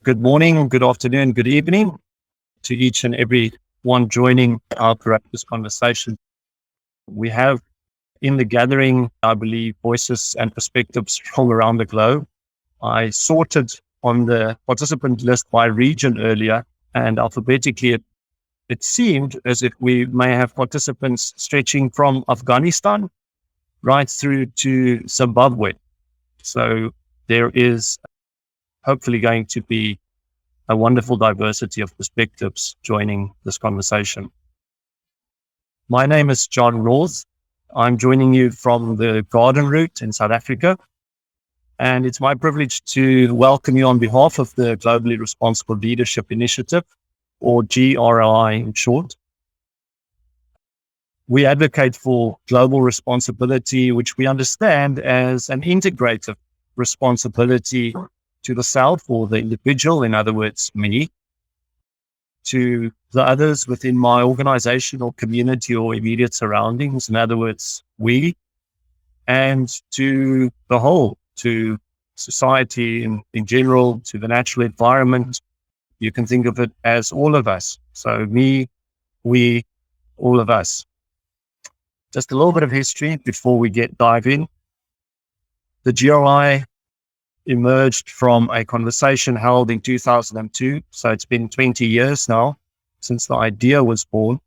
Good morning, good afternoon, good evening to each and every one joining our this conversation. We have in the gathering, I believe, voices and perspectives from around the globe. I sorted on the participant list by region earlier, and alphabetically it seemed as if we may have participants stretching from Afghanistan right through to Zimbabwe. So there is hopefully going to be a wonderful diversity of perspectives joining this conversation. My name is John Roth. I'm joining you from the Garden Route in South Africa. And it's my privilege to welcome you on behalf of the Globally Responsible Leadership Initiative, or GRLI in short. We advocate for global responsibility, which we understand as an integrative responsibility to the self or the individual, in other words, me, to the others within my organization or community or immediate surroundings, in other words, we, and to the whole, to society in general, to the natural environment. You can think of it as all of us. So me, we, all of us. Just a little bit of history before we dive in. The GRI emerged from a conversation held in 2002. So it's been 20 years now since the idea was born.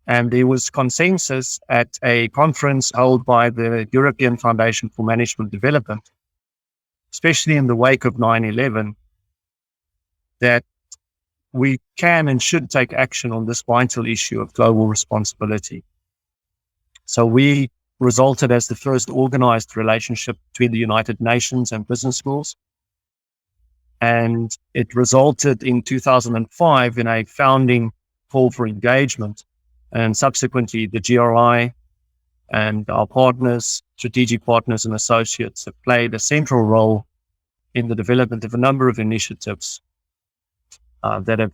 And there was consensus at a conference held by the European Foundation for Management Development, especially in the wake of 9/11, that we can and should take action on this vital issue of global responsibility. So we resulted as the first organized relationship between the United Nations and business schools. And it resulted in 2005 in a founding call for engagement. And subsequently, the GRI and our partners, strategic partners and associates have played a central role in the development of a number of initiatives that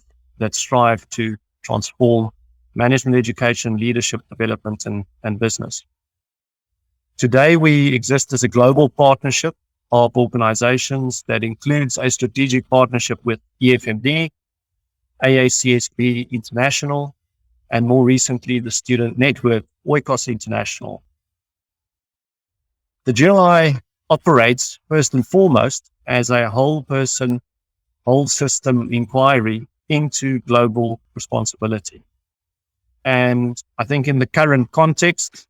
strive to transform management education, leadership development, and business. Today, we exist as a global partnership of organizations that includes a strategic partnership with EFMD, AACSB International, and more recently, the student network, Oasis International. The GRLI operates first and foremost as a whole person, whole system inquiry into global responsibility. And I think in the current context,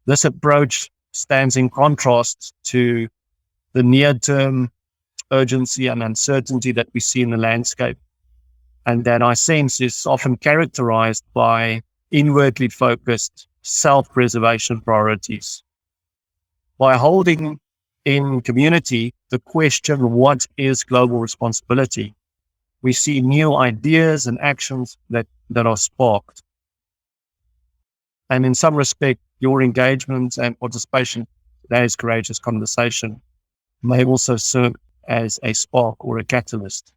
this approach stands in contrast to the near-term urgency and uncertainty that we see in the landscape. And that I sense is often characterized by inwardly focused self-preservation priorities. By holding in community the question, what is global responsibility? We see new ideas and actions that are sparked. And in some respect, your engagement and participation in today's courageous conversation may also serve as a spark or a catalyst.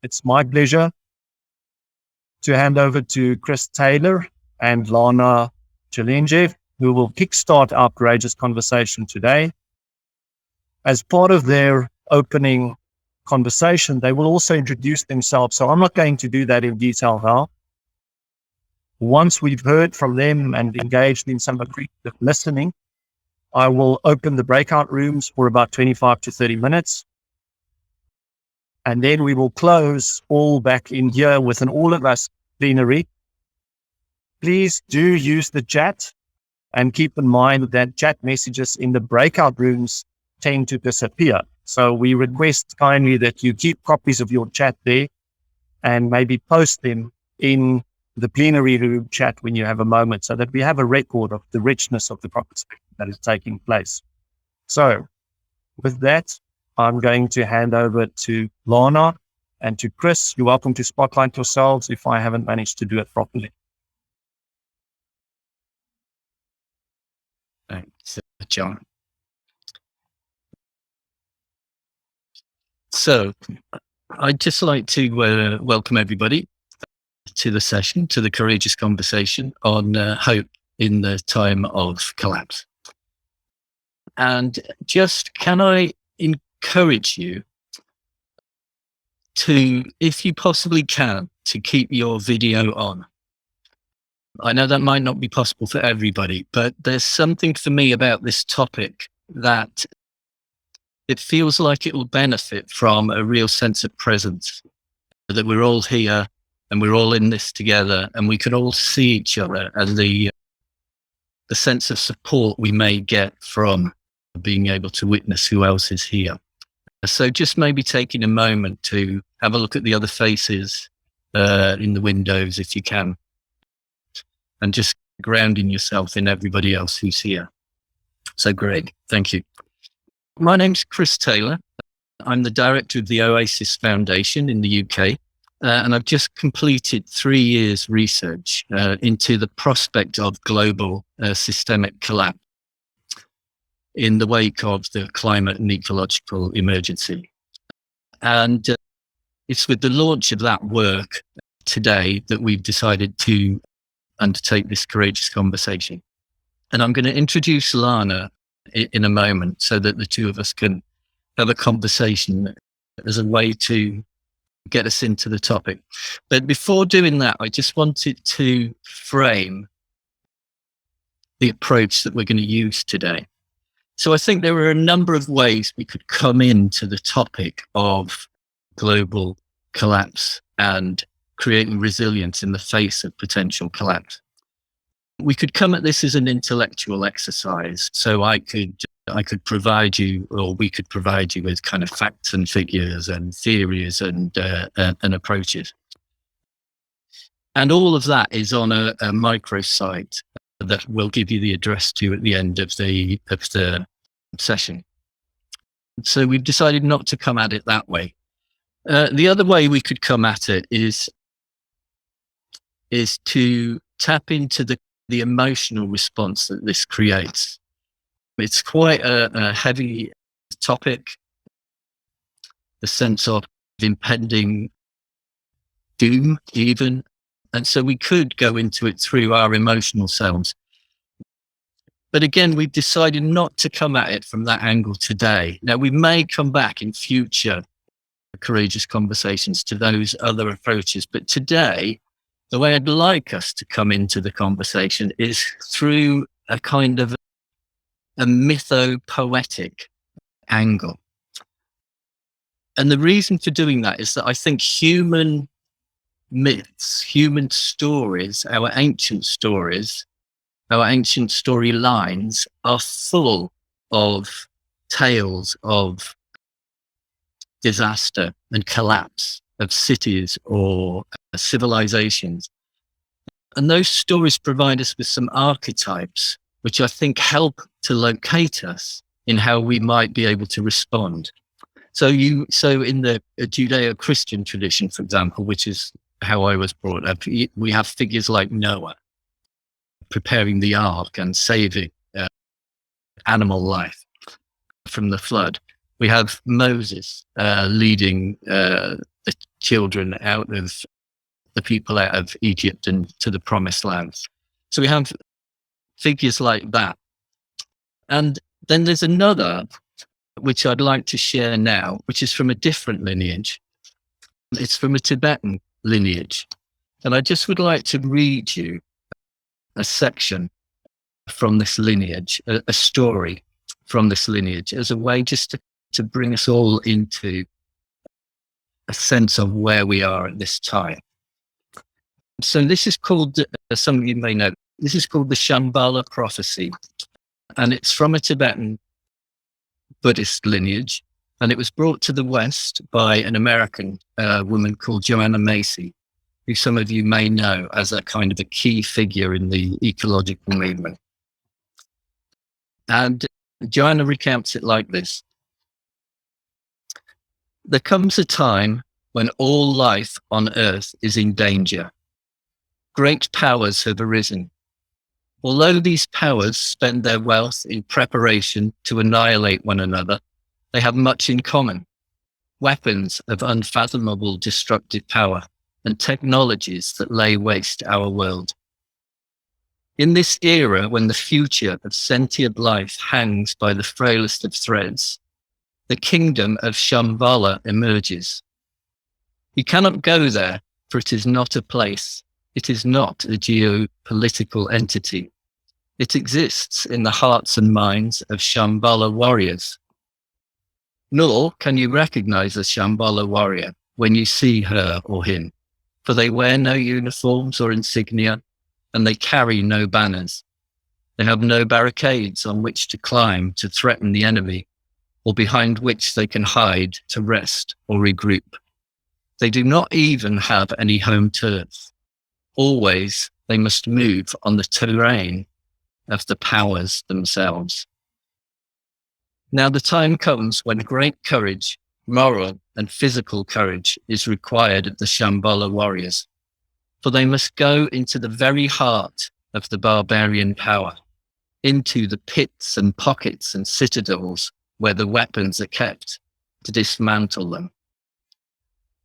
It's my pleasure to hand over to Chris Taylor and Lana Jelenjev, who will kickstart our courageous conversation today. As part of their opening conversation, they will also introduce themselves. So I'm not going to do that in detail now. Once we've heard from them and engaged in some accretive listening, I will open the breakout rooms for about 25 to 30 minutes. And then we will close all back in here with an all of us plenary. Please do use the chat and keep in mind that chat messages in the breakout rooms tend to disappear. So we request kindly that you keep copies of your chat there and maybe post them in the plenary room chat when you have a moment, so that we have a record of the richness of the conversation that is taking place. So with that, I'm going to hand over to Lana and to Chris. You're welcome to spotlight yourselves if I haven't managed to do it properly. Thanks, John. So I'd just like to welcome everybody to the session, to the courageous conversation on hope in the time of collapse. And just can I encourage you to, if you possibly can, to keep your video on. I know that might not be possible for everybody, but there's something for me about this topic that it feels like it will benefit from a real sense of presence, that we're all here and we're all in this together and we can all see each other, and the sense of support we may get from being able to witness who else is here. So just maybe taking a moment to have a look at the other faces in the windows if you can, and just grounding yourself in everybody else who's here. So Greg, thank you. My name's Chris Taylor. I'm the director of the Oasis Foundation in the UK. And I've just completed 3 years research into the prospect of global systemic collapse in the wake of the climate and ecological emergency. And it's with the launch of that work today that we've decided to undertake this courageous conversation. And I'm going to introduce Lana in a moment so that the two of us can have a conversation as a way to get us into the topic. But before doing that, I just wanted to frame the approach that we're going to use today. So I think there are a number of ways we could come into the topic of global collapse and creating resilience in the face of potential collapse. We could come at this as an intellectual exercise. So I could provide you, or we could provide you with kind of facts and figures and theories and approaches. And all of that is on a microsite that we'll give you the address to at the end of the session. So we've decided not to come at it that way. The other way we could come at it is to tap into the emotional response that this creates. It's quite a heavy topic, the sense of impending doom even. And so we could go into it through our emotional selves. But again, we've decided not to come at it from that angle today. Now, we may come back in future courageous conversations to those other approaches. But today, the way I'd like us to come into the conversation is through a kind of a mytho-poetic angle. And the reason for doing that is that I think human myths, human stories, our ancient storylines are full of tales of disaster and collapse of cities or civilizations. And those stories provide us with some archetypes, which I think help to locate us in how we might be able to respond. So in the Judeo-Christian tradition, for example, which is how I was brought up, we have figures like Noah preparing the ark and saving animal life from the flood. We have Moses leading the children out of the people out of Egypt and to the promised land. So we have figures like that. And then there's another, which I'd like to share now, which is from a different lineage. It's from a Tibetan lineage. And I just would like to read you a section from this lineage, a story from this lineage, as a way just to bring us all into a sense of where we are at this time. So this is called, some of you may know, this is called the Shambhala prophecy. And it's from a Tibetan Buddhist lineage. And it was brought to the West by an American woman called Joanna Macy, who some of you may know as a kind of a key figure in the ecological movement. And Joanna recounts it like this. There comes a time when all life on Earth is in danger. Great powers have arisen. Although these powers spend their wealth in preparation to annihilate one another, they have much in common. Weapons of unfathomable destructive power and technologies that lay waste our world. In this era, when the future of sentient life hangs by the frailest of threads, the kingdom of Shambhala emerges. You cannot go there, for it is not a place. It is not a geopolitical entity. It exists in the hearts and minds of Shambhala warriors. Nor can you recognize a Shambhala warrior when you see her or him, for they wear no uniforms or insignia, and they carry no banners. They have no barricades on which to climb to threaten the enemy, or behind which they can hide to rest or regroup. They do not even have any home turf. Always they must move on the terrain of the powers themselves. Now the time comes when great courage, moral and physical courage, is required of the Shambhala warriors, for they must go into the very heart of the barbarian power, into the pits and pockets and citadels where the weapons are kept, to dismantle them.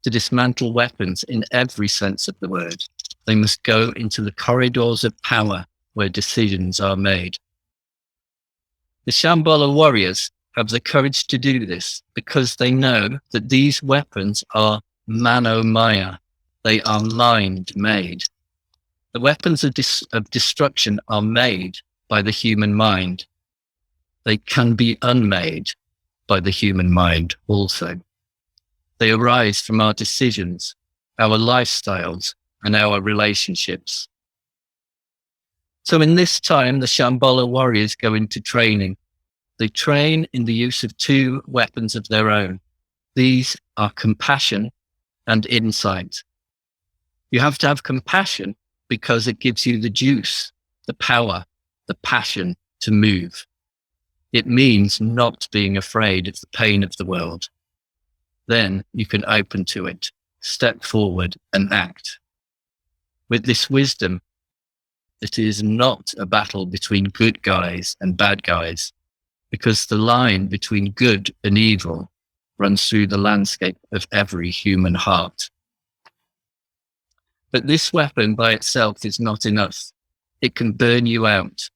To dismantle weapons in every sense of the word, they must go into the corridors of power where decisions are made. The Shambhala warriors have the courage to do this because they know that these weapons are manomaya. They are mind-made. The weapons of destruction are made by the human mind. They can be unmade by the human mind also. They arise from our decisions, our lifestyles, and our relationships. So in this time, the Shambhala warriors go into training. They train in the use of two weapons of their own. These are compassion and insight. You have to have compassion because it gives you the juice, the power, the passion to move. It means not being afraid of the pain of the world. Then you can open to it, step forward and act. With this wisdom, it is not a battle between good guys and bad guys, because the line between good and evil runs through the landscape of every human heart. But this weapon by itself is not enough. It can burn you out.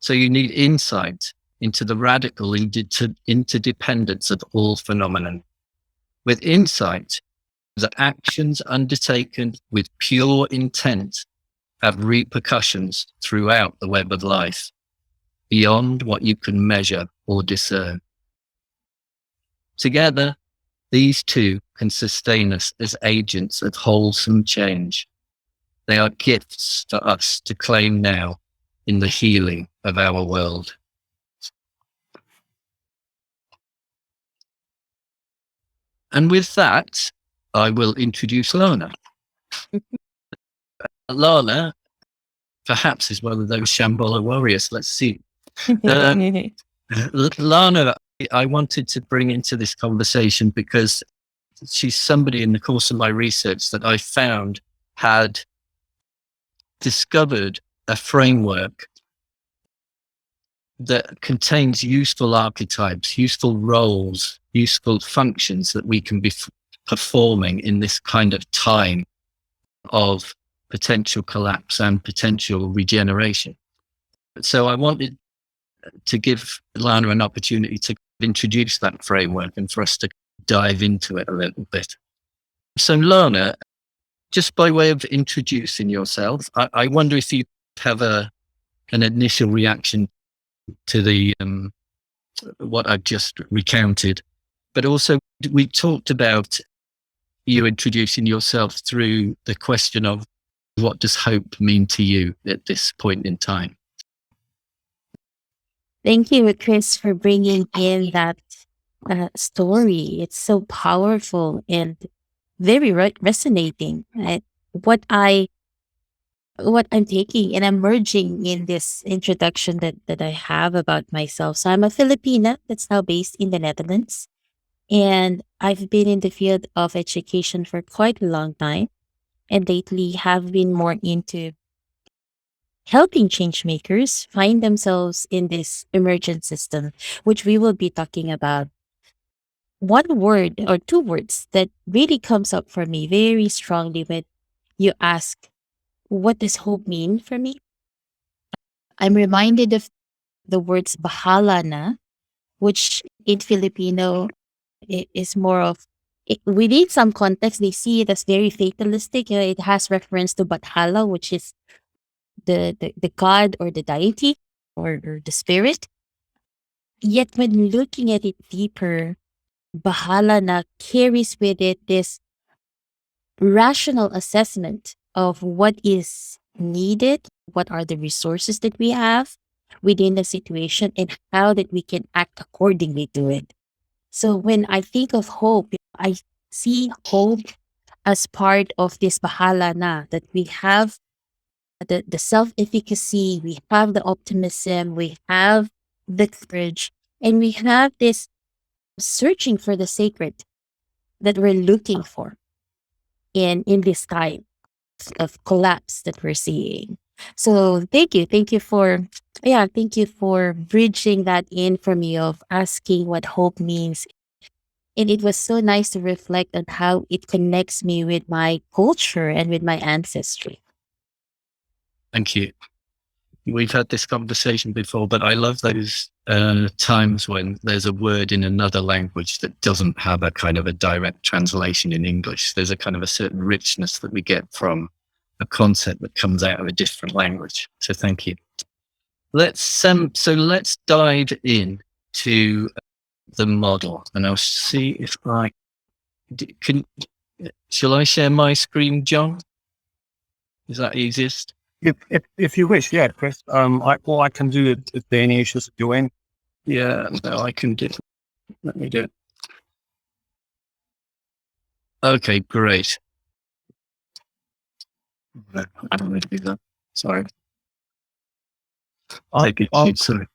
So you need insight into the radical interdependence of all phenomenon. With insight, the actions undertaken with pure intent have repercussions throughout the web of life, beyond what you can measure or discern. Together, these two can sustain us as agents of wholesome change. They are gifts for us to claim now in the healing of our world. And with that, I will introduce Lana. Lana, perhaps, is one of those Shambhala warriors. Let's see. Lana, I wanted to bring into this conversation because she's somebody in the course of my research that I found had discovered a framework that contains useful archetypes, useful roles, useful functions that we can be performing in this kind of time of potential collapse and potential regeneration. So I wanted to give Lana an opportunity to introduce that framework and for us to dive into it a little bit. So Lana, just by way of introducing yourself, I wonder if you have an initial reaction to the what I've just recounted, but also we talked about you introducing yourself through the question of what does hope mean to you at this point in time? Thank you, Chris, for bringing in that story. It's so powerful and very resonating. What I'm taking and I'm merging in this introduction that I have about myself. So I'm a Filipina that's now based in the Netherlands. And I've been in the field of education for quite a long time. And lately have been more into helping change makers find themselves in this emergent system, which we will be talking about. One word or two words that really comes up for me very strongly when you ask, what does hope mean for me? I'm reminded of the words bahala na, which in Filipino is more of within some context, they see it as very fatalistic. It has reference to Bathala, which is the god or the deity or the spirit. Yet when looking at it deeper, Bahala na carries with it this rational assessment of what is needed, what are the resources that we have within the situation, and how that we can act accordingly to it. So when I think of hope, I see hope as part of this Bahala na, that we have the self-efficacy, we have the optimism, we have the courage, and we have this searching for the sacred that we're looking for in this time of collapse that we're seeing. So thank you for thank you for bridging that in for me of asking what hope means. And it was so nice to reflect on how it connects me with my culture and with my ancestry. Thank you. We've had this conversation before, but I love those times when there's a word in another language that doesn't have a kind of a direct translation in English. There's a kind of a certain richness that we get from a concept that comes out of a different language. So thank you. Let's dive in to the model, and I'll see if I can. Shall I share my screen, John? Is that easiest? If you wish, yeah, Chris. I can do it if there are any issues at your end. Yeah, no, I can do it. Let me do it. Okay, great. No, I don't need to do that. Sorry. Sorry.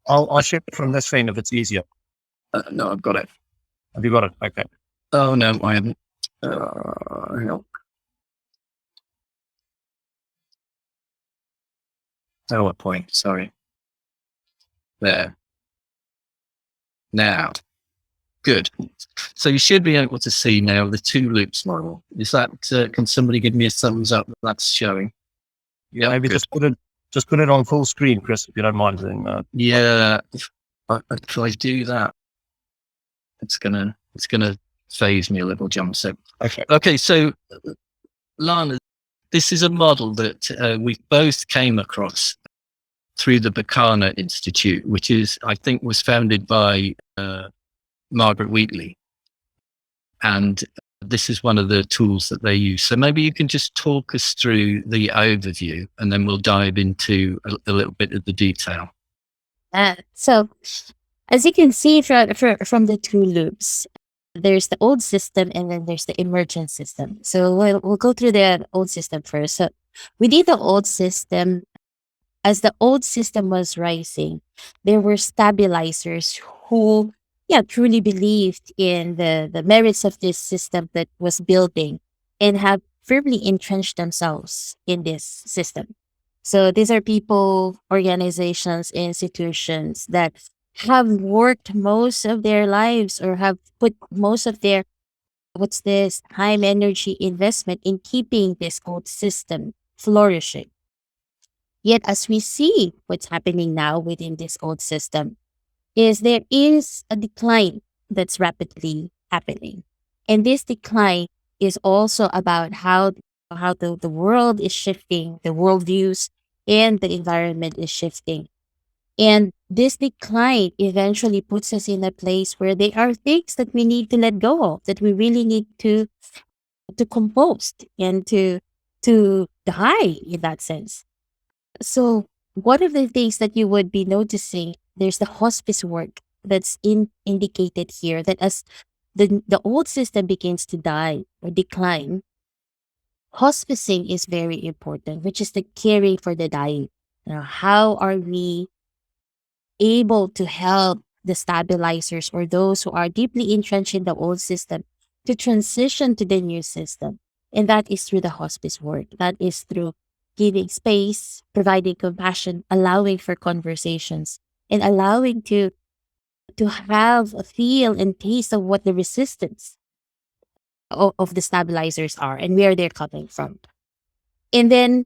I'll share it from this screen if it's easier. No, I've got it. Have you got it? Okay. Oh, no, I haven't. Hang on. Oh, what point? Sorry. There. Now. Good. So you should be able to see now the two loops model. Is that, can somebody give me a thumbs up that that's showing? Yeah, maybe good. just put it on full screen, Chris, if you don't mind. Yeah, if I do that, it's gonna phase me a little, John. So okay. So Lana, this is a model that we both came across through the Bacana Institute, which I think was founded by Margaret Wheatley, and this is one of the tools that they use. So maybe you can just talk us through the overview, and then we'll dive into a little bit of the detail. So, as you can see from the two loops, there's the old system and then there's the emergent system. So we'll go through the old system first. So within the old system, as the old system was rising, there were stabilizers who truly believed in the merits of this system that was building and have firmly entrenched themselves in this system. So these are people, organizations, institutions that have worked most of their lives or have put most of their time, energy, investment in keeping this old system flourishing. Yet as we see what's happening now within this old system, is there is a decline that's rapidly happening. And this decline is also about how the world is shifting, the worldviews and the environment is shifting. And this decline eventually puts us in a place where there are things that we need to let go of, that we really need to compost and to die in that sense. So one of the things that you would be noticing, there's the hospice work that's indicated here, that as the old system begins to die or decline, hospicing is very important, which is the caring for the dying. How are we able to help the stabilizers or those who are deeply entrenched in the old system to transition to the new system? And that is through the hospice work. That is through giving space, providing compassion, allowing for conversations, and allowing to have a feel and taste of what the resistance of the stabilizers are and where they're coming from. And then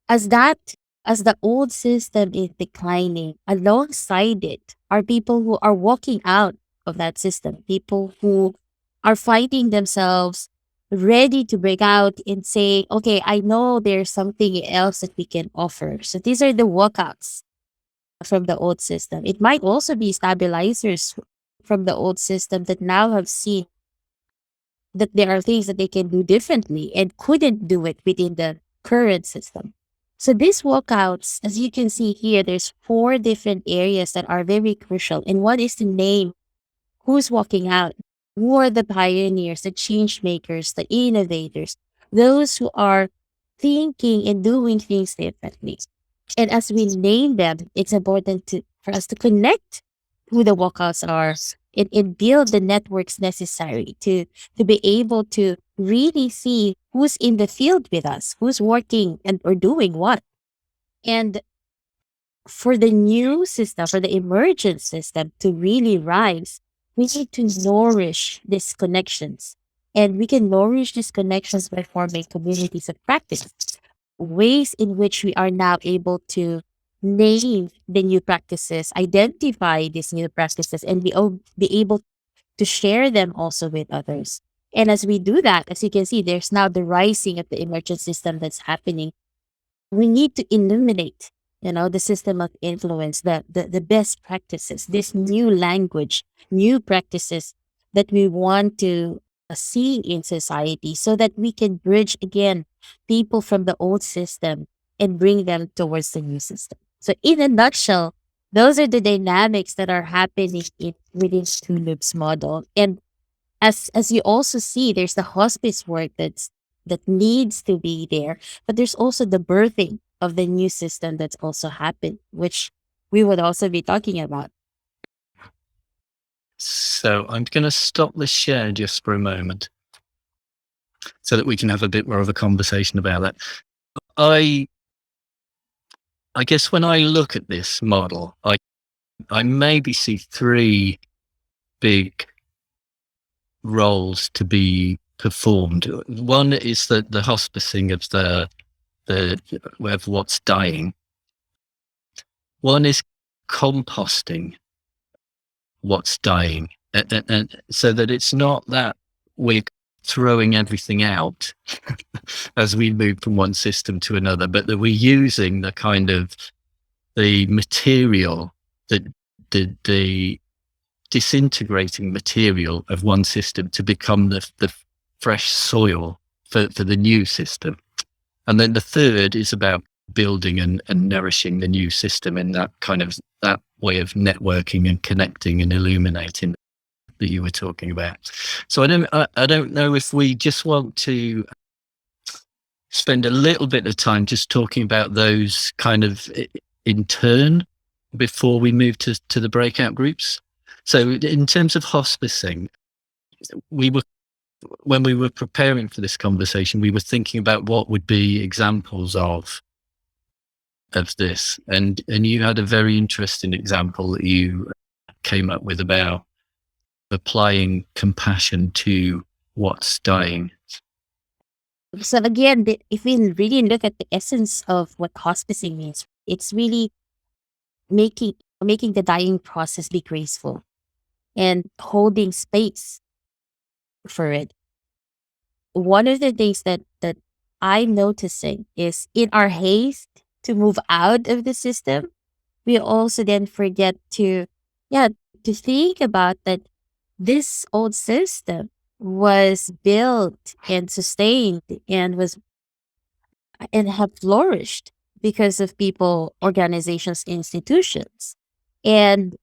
as the old system is declining, alongside it are people who are walking out of that system, people who are finding themselves ready to break out and say, okay, I know there's something else that we can offer. So these are the walkouts from the old system. It might also be stabilizers from the old system that now have seen that there are things that they can do differently and couldn't do it within the current system. So these walkouts, as you can see here, there's 4 different areas that are very crucial. And one is to name who's walking out, who are the pioneers, the change makers, the innovators, those who are thinking and doing things differently. And as we name them, it's important for us to connect who the walkouts are and build the networks necessary to be able to really see who's in the field with us, who's working and or doing what. And for the new system, for the emergent system to really rise, we need to nourish these connections. And we can nourish these connections by forming communities of practice, ways in which we are now able to name the new practices, identify these new practices, and be able to share them also with others. And as we do that, as you can see, there's now the rising of the emergent system that's happening. We need to illuminate, the system of influence, the best practices, this new language, new practices that we want to see in society so that we can bridge again people from the old system and bring them towards the new system. So in a nutshell, those are the dynamics that are happening within Tulip's model. And as you also see, there's the hospice work that needs to be there, but there's also the birthing of the new system that's also happened, which we would also be talking about. So I'm going to stop the share just for a moment so that we can have a bit more of a conversation about that. I guess when I look at this model, I maybe see 3 big roles to be performed. One is the hospicing of what's dying. One is composting what's dying, and so that it's not that we're throwing everything out as we move from one system to another, but that we're using the kind of the material, the disintegrating material of one system to become the fresh soil for the new system. And then the third is about building and nourishing the new system in that kind of that way of networking and connecting and illuminating that you were talking about. So I don't know if we just want to spend a little bit of time just talking about those kind of in turn before we move to the breakout groups. So in terms of hospicing, when we were preparing for this conversation, we were thinking about what would be examples of this, and you had a very interesting example that you came up with about applying compassion to what's dying. So again, if we really look at the essence of what hospicing means, it's really making the dying process be graceful and holding space for it. One of the things that I'm noticing is in our haste to move out of the system, we also then forget to think about that this old system was built and sustained and have flourished because of people, organizations, institutions. And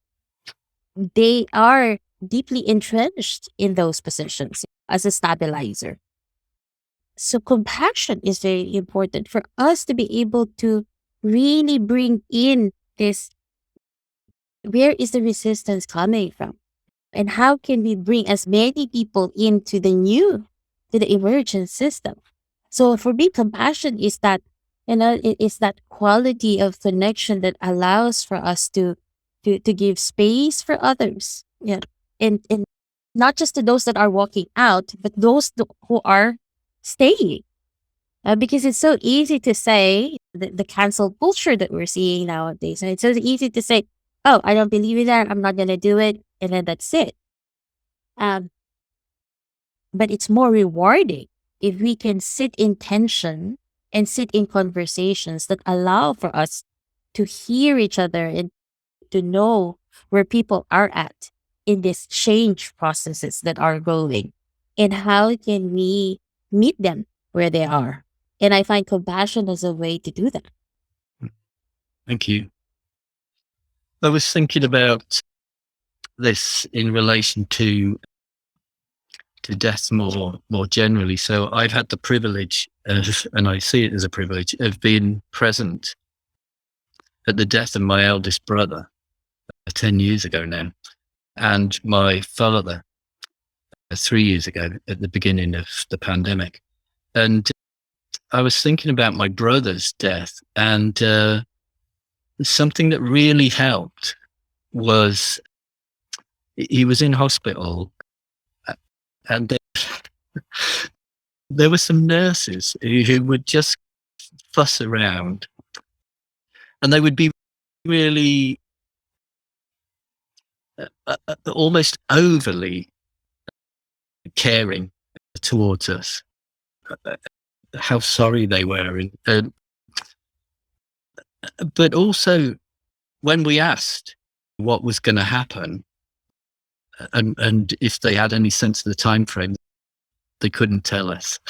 they are deeply entrenched in those positions as a stabilizer. So compassion is very important for us to be able to really bring in this. Where is the resistance coming from? And how can we bring as many people into to the emergent system? So for me, compassion is that, it is that quality of connection that allows for us to give space for others. Yeah. And not just to those that are walking out, but those who are staying. Because it's so easy to say the cancel culture that we're seeing nowadays. And it's so easy to say, oh, I don't believe in that. I'm not going to do it. And then that's it. Um, but it's more rewarding if we can sit in tension and sit in conversations that allow for us to hear each other and to know where people are at in these change processes that are going, and how can we meet them where they are. And I find compassion as a way to do that. Thank you. I was thinking about this in relation to death more generally. So I've had the privilege of, and I see it as a privilege, of being present at the death of my eldest brother 10 years ago now, and my father 3 years ago at the beginning of the pandemic. And I was thinking about my brother's death, and something that really helped was he was in hospital, and there were some nurses who would just fuss around, and they would be really almost overly caring towards us, how sorry they were. But also, when we asked what was going to happen, and if they had any sense of the time frame, they couldn't tell us.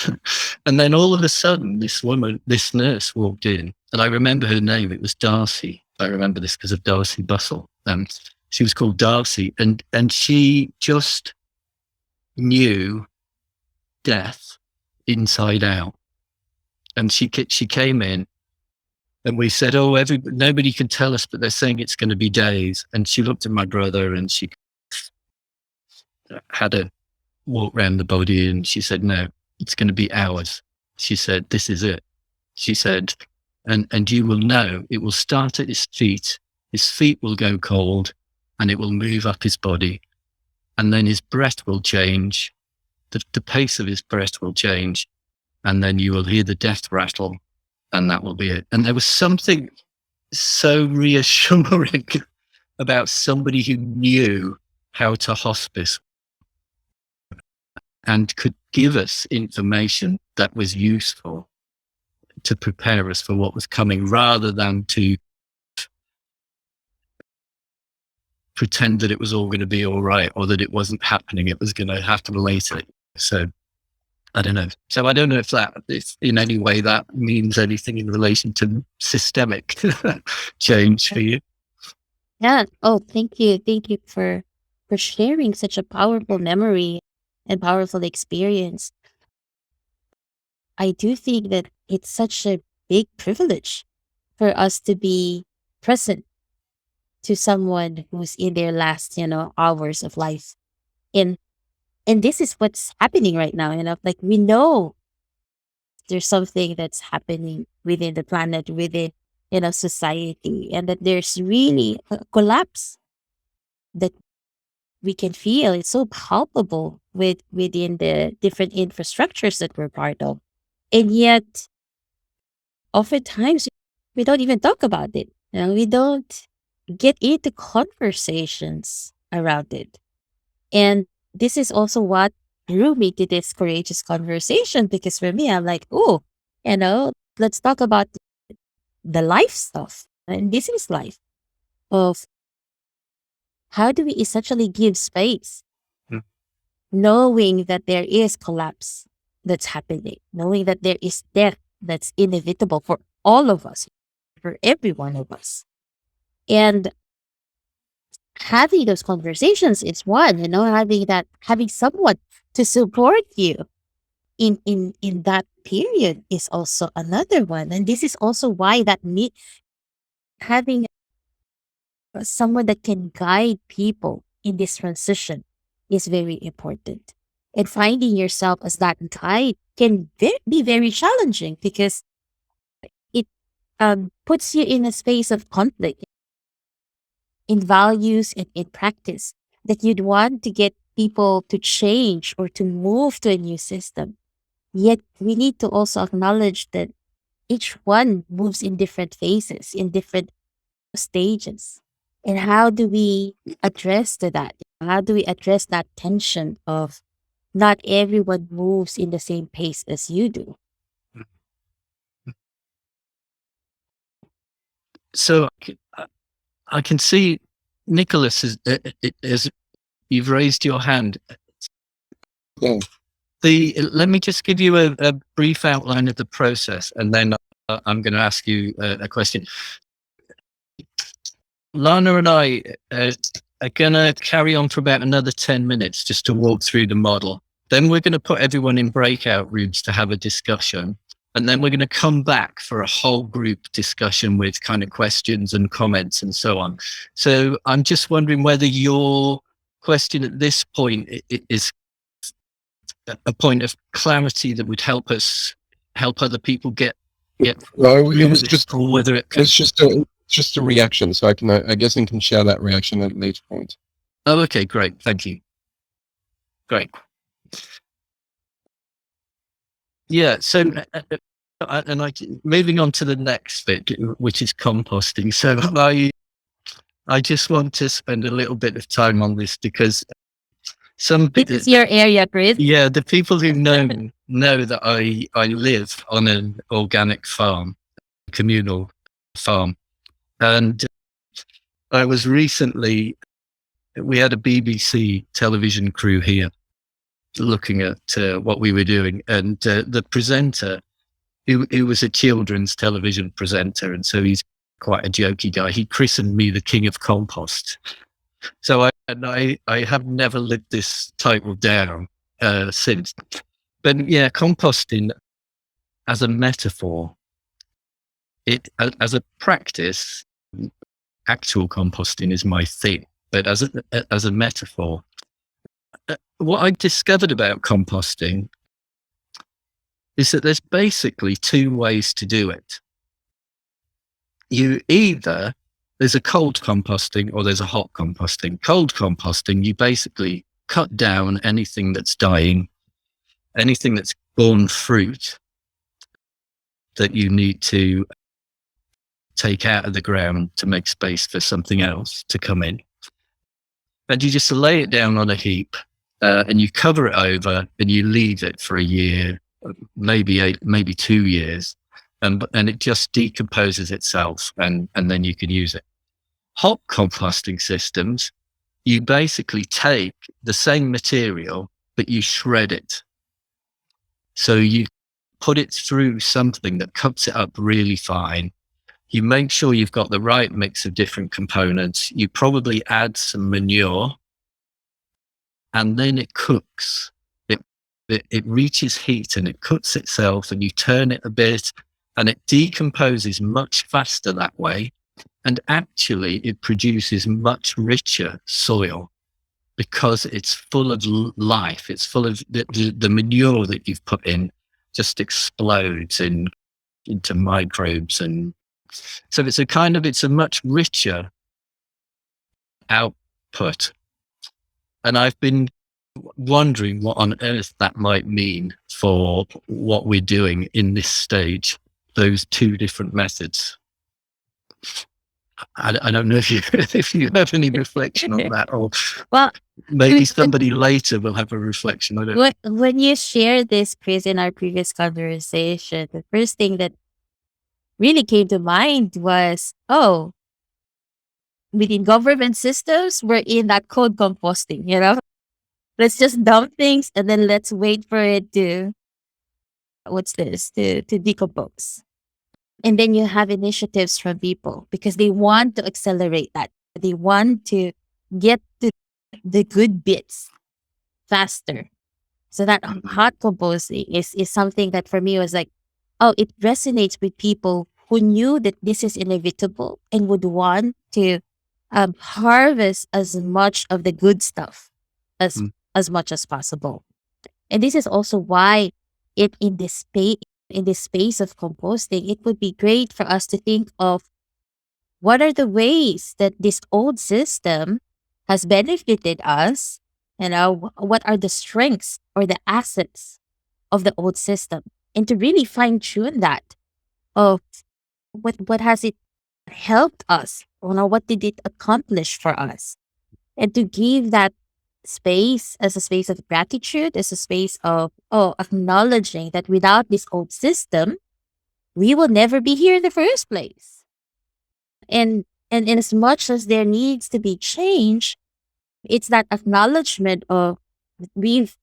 And then all of a sudden, this nurse walked in, and I remember her name. It was Darcy. I remember this because of Darcy Bustle. She was called Darcy, and she just knew death inside out. And she came in, and we said, "Oh, nobody can tell us, but they're saying it's going to be days." And she looked at my brother, and she had a walk around the body, and she said, "No, it's going to be hours." She said, "This is it." She said, and you will know, it will start at his feet will go cold, and it will move up his body, and then his breath will change, the pace of his breath will change, and then you will hear the death rattle, and that will be it. And there was something so reassuring about somebody who knew how to hospice and could give us information that was useful to prepare us for what was coming, rather than to pretend that it was all going to be all right, or that it wasn't happening, it was going to happen later. So I don't know. So I don't know if in any way that means anything in relation to systemic change for you. Yeah. Oh, thank you. Thank you for sharing such a powerful memory and powerful experience. I do think that it's such a big privilege for us to be present to someone who's in their last, hours of life. And this is what's happening right now, like we know there's something that's happening within the planet, within, society, and that there's really a collapse that we can feel. It's so palpable within the different infrastructures that we're part of. And yet oftentimes we don't even talk about it. We don't get into conversations around it. And this is also what drew me to this courageous conversation, because for me, I'm like, oh, let's talk about the life stuff. And this is life of how do we essentially give space, Hmm. knowing that there is collapse that's happening, knowing that there is death that's inevitable for all of us, for every one of us. And having those conversations is one, having someone to support you in that period is also another one. And this is also why having someone that can guide people in this transition is very important. And finding yourself as that guide can be very challenging, because it puts you in a space of conflict in values and in practice, that you'd want to get people to change or to move to a new system. Yet we need to also acknowledge that each one moves in different phases, in different stages. And how do we address to that? How do we address that tension of not everyone moves in the same pace as you do. So I can see Nicholas is you've raised your hand. Yeah. Let me just give you a brief outline of the process, and then I'm going to ask you a question. Lana and I are going to carry on for about another 10 minutes just to walk through the model. Then we're going to put everyone in breakout rooms to have a discussion. And then we're going to come back for a whole group discussion with kind of questions and comments and so on. So I'm just wondering whether your question at this point is a point of clarity that would help other people get. No, it was just or whether it's just a reaction. So I guess I can share that reaction at a later point. Oh, okay, great, thank you. Great. Yeah, so moving on to the next bit, which is composting. So I just want to spend a little bit of time on this because This is your area, Chris. Yeah, the people who know that I live on an organic farm, communal farm, and I was recently. We had a BBC television crew here looking at what we were doing, and the presenter, who was a children's television presenter, and so he's quite a jokey guy. He christened me the King of Compost. So I have never lived this title down since. But yeah, composting as a metaphor, as a practice, actual composting is my thing. But as a metaphor, what I discovered about composting is that there's basically two ways to do it. There's a cold composting or there's a hot composting. Cold composting, you basically cut down anything that's dying, anything that's borne fruit that you need to take out of the ground to make space for something else to come in. And you just lay it down on a heap and you cover it over and you leave it for a year, maybe 2 years. And it just decomposes itself and then you can use it. Hot composting systems, you basically take the same material, but you shred it. So you put it through something that cuts it up really fine. You make sure you've got the right mix of different components. You probably add some manure and then it cooks. It reaches heat and it cooks itself and you turn it a bit and it decomposes much faster that way. And actually it produces much richer soil because it's full of life. It's full of the manure that you've put in just explodes into microbes. And so it's a much richer output. And I've been wondering what on earth that might mean for what we're doing in this stage, those two different methods. I don't know if you have any reflection on that, or Well, maybe somebody later will have a reflection. I don't know. when you shared this, Chris, in our previous conversation, the first thing that really came to mind was, within government systems, we're in that cold composting, Let's just dump things and then let's wait for it to decompose. And then you have initiatives from people because they want to accelerate that. They want to get to the good bits faster. So that hot composting is something that for me was like, it resonates with people who knew that this is inevitable and would want to harvest as much of the good stuff as much as possible. And this is also why in this space of composting, it would be great for us to think of what are the ways that this old system has benefited us, what are the strengths or the assets of the old system, and to really fine tune that of what has it helped us, what did it accomplish for us, and to give that space as a space of gratitude, as a space of acknowledging that without this old system, we will never be here in the first place. And as much as there needs to be change, it's that acknowledgement of we've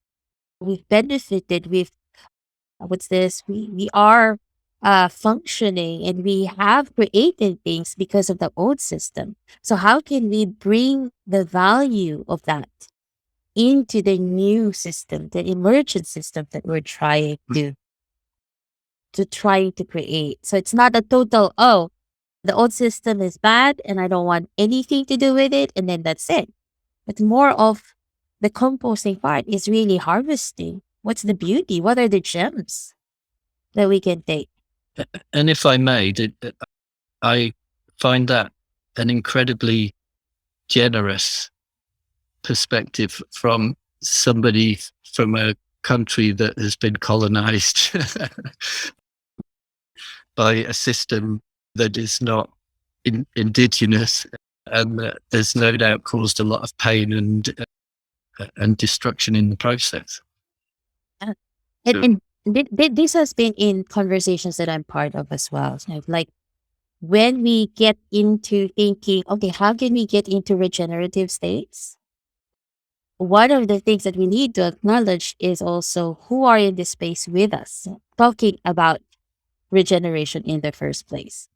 benefited, we are functioning, and we have created things because of the old system. So how can we bring the value of that into the new system, the emergent system that we're trying to create? So it's not a total, the old system is bad and I don't want anything to do with it, and then that's it. But more of the composting part is really harvesting. What's the beauty? What are the gems that we can take? And if I may, I find that an incredibly generous perspective from somebody from a country that has been colonized by a system that is not indigenous, and that there's no doubt caused a lot of pain and destruction in the process. And this has been in conversations that I'm part of as well. So like when we get into thinking, okay, how can we get into regenerative states? One of the things that we need to acknowledge is also who are in this space with us, talking about regeneration in the first place.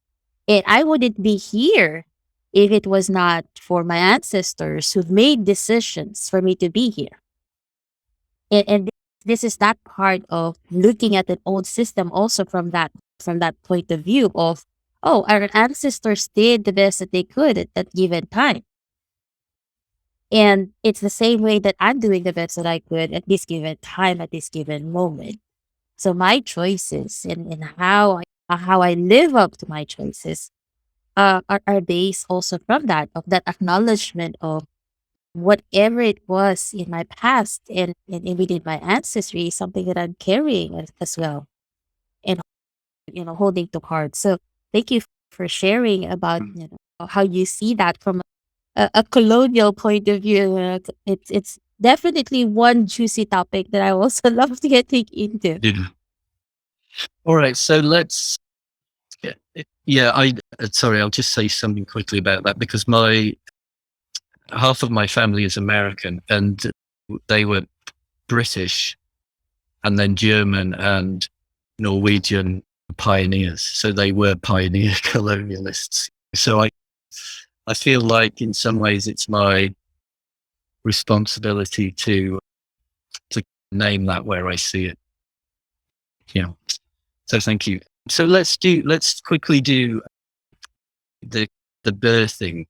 And I wouldn't be here if it was not for my ancestors who made decisions for me to be here. And this is that part of looking at an old system also from that point of view of, our ancestors did the best that they could at that given time. And it's the same way that I'm doing the best that I could at this given time, at this given moment. So my choices and how I live up to my choices are based also from that, of that acknowledgement of whatever it was in my past and within my ancestry is something that I'm carrying as well, and holding to heart. So thank you for sharing about how you see that from a colonial point of view. It's definitely one juicy topic that I also love to get into. Yeah. All right, so let's. Sorry, I'll just say something quickly about that, because half of my family is American, and they were British and then German and Norwegian pioneers. So they were pioneer colonialists. So I feel like in some ways it's my responsibility to name that where I see it. Yeah. So thank you. So let's quickly do the birthing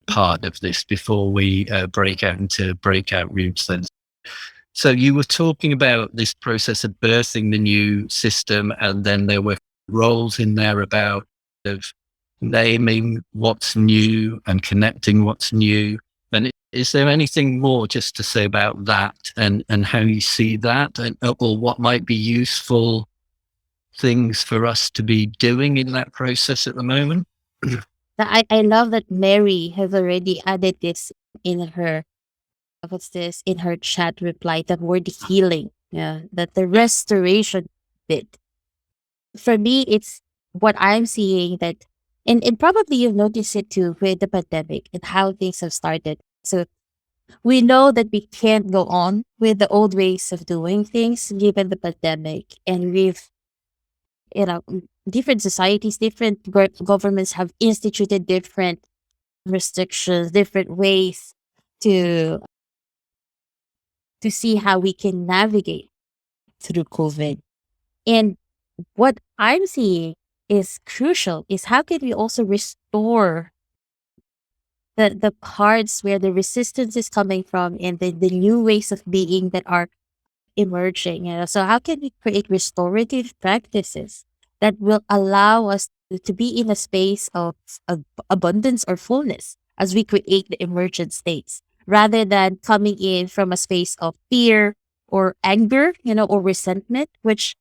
part of this before we break out into breakout rooms then. So you were talking about this process of birthing the new system, and then there were roles in there about of naming what's new and connecting what's new. And is there anything more just to say about that and how you see that, or what might be useful things for us to be doing in that process at the moment? I love that Mary has already added this in her in her chat reply, the word healing. Yeah, that the restoration bit. For me, it's what I'm seeing that, and probably you've noticed it too with the pandemic and how things have started. So we know that we can't go on with the old ways of doing things given the pandemic, and we've different societies, different governments have instituted different restrictions, different ways to see how we can navigate through COVID. And what I'm seeing is crucial is how can we also restore the parts where the resistance is coming from and the new ways of being that are emerging. So how can we create restorative practices that will allow us to be in a space of abundance or fullness as we create the emergent states, rather than coming in from a space of fear or anger, or resentment, which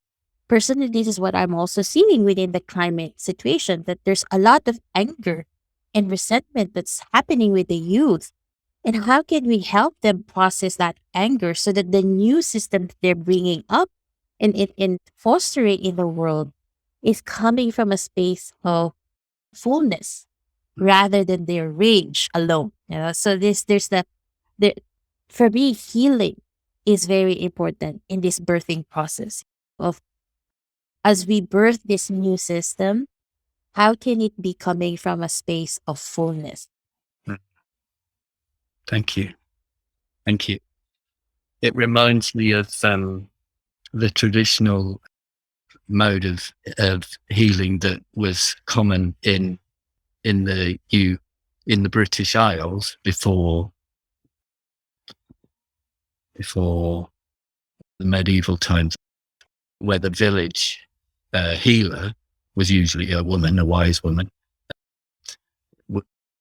personally, this is what I'm also seeing within the climate situation, that there's a lot of anger and resentment that's happening with the youth And how can we help them process that anger so that the new system that they're bringing up and fostering in the world is coming from a space of fullness rather than their rage alone. So there's the for me, healing is very important in this birthing process of as we birth this new system, how can it be coming from a space of fullness? Thank you. Thank you. It reminds me of the traditional mode of healing that was common in the British Isles before the medieval times, where the village healer was usually a woman, a wise woman,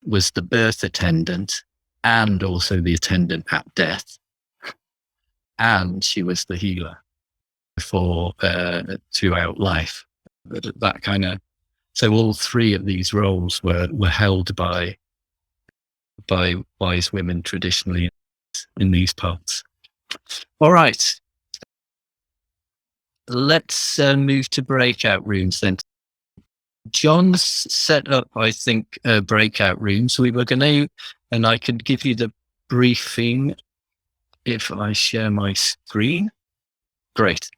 was the birth attendant and also the attendant at death, and she was the healer for throughout life. That kind of, so all three of these roles were held by wise women traditionally in these parts. All right, let's move to breakout rooms then. John's set up, I think, a breakout room. So we were going to, and I could give you the briefing if I share my screen. Great.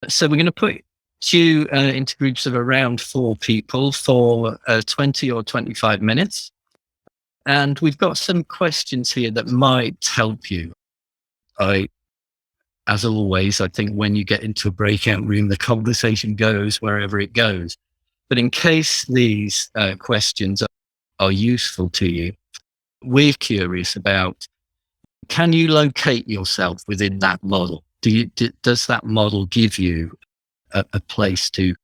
So we're going to put you into groups of around 4 people for 20 or 25 minutes. And we've got some questions here that might help you. As always, I think when you get into a breakout room, the conversation goes wherever it goes. But in case these questions are useful to you, we're curious about, can you locate yourself within that model? Does that model give you a place to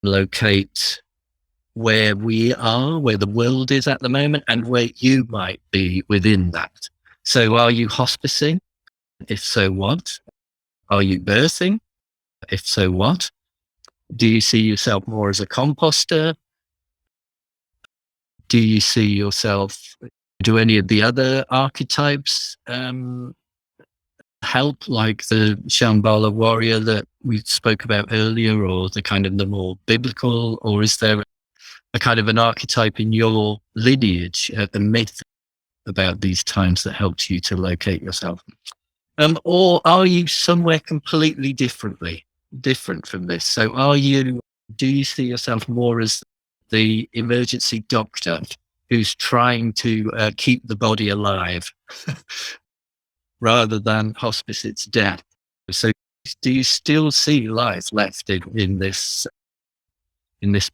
locate where we are, where the world is at the moment, and where you might be within that? So are you hospicing? If so, what? Are you birthing? If so, what? Do you see yourself more as a composter? Do you see yourself, do any of the other archetypes help, like the Shambhala warrior that we spoke about earlier, or the kind of the more biblical, or is there a kind of an archetype in your lineage, a myth about these times that helped you to locate yourself? Or are you somewhere completely different from this? So do you see yourself more as the emergency doctor who's trying to keep the body alive rather than hospice its death? So do you still see life left in this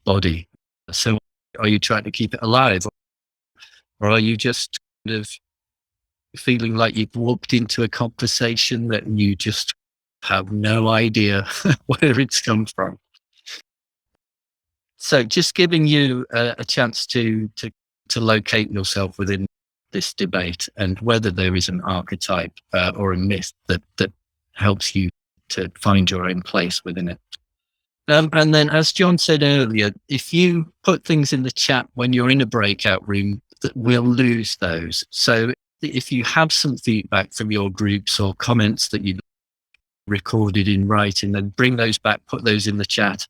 body? So are you trying to keep it alive, or are you just kind of feeling like you've walked into a conversation that you just have no idea where it's come from? So just giving you a chance to locate yourself within this debate, and whether there is an archetype or a myth that helps you to find your own place within it. And then, as John said earlier, if you put things in the chat when you're in a breakout room, we'll lose those. So if you have some feedback from your groups or comments that you recorded in writing, then bring those back, put those in the chat.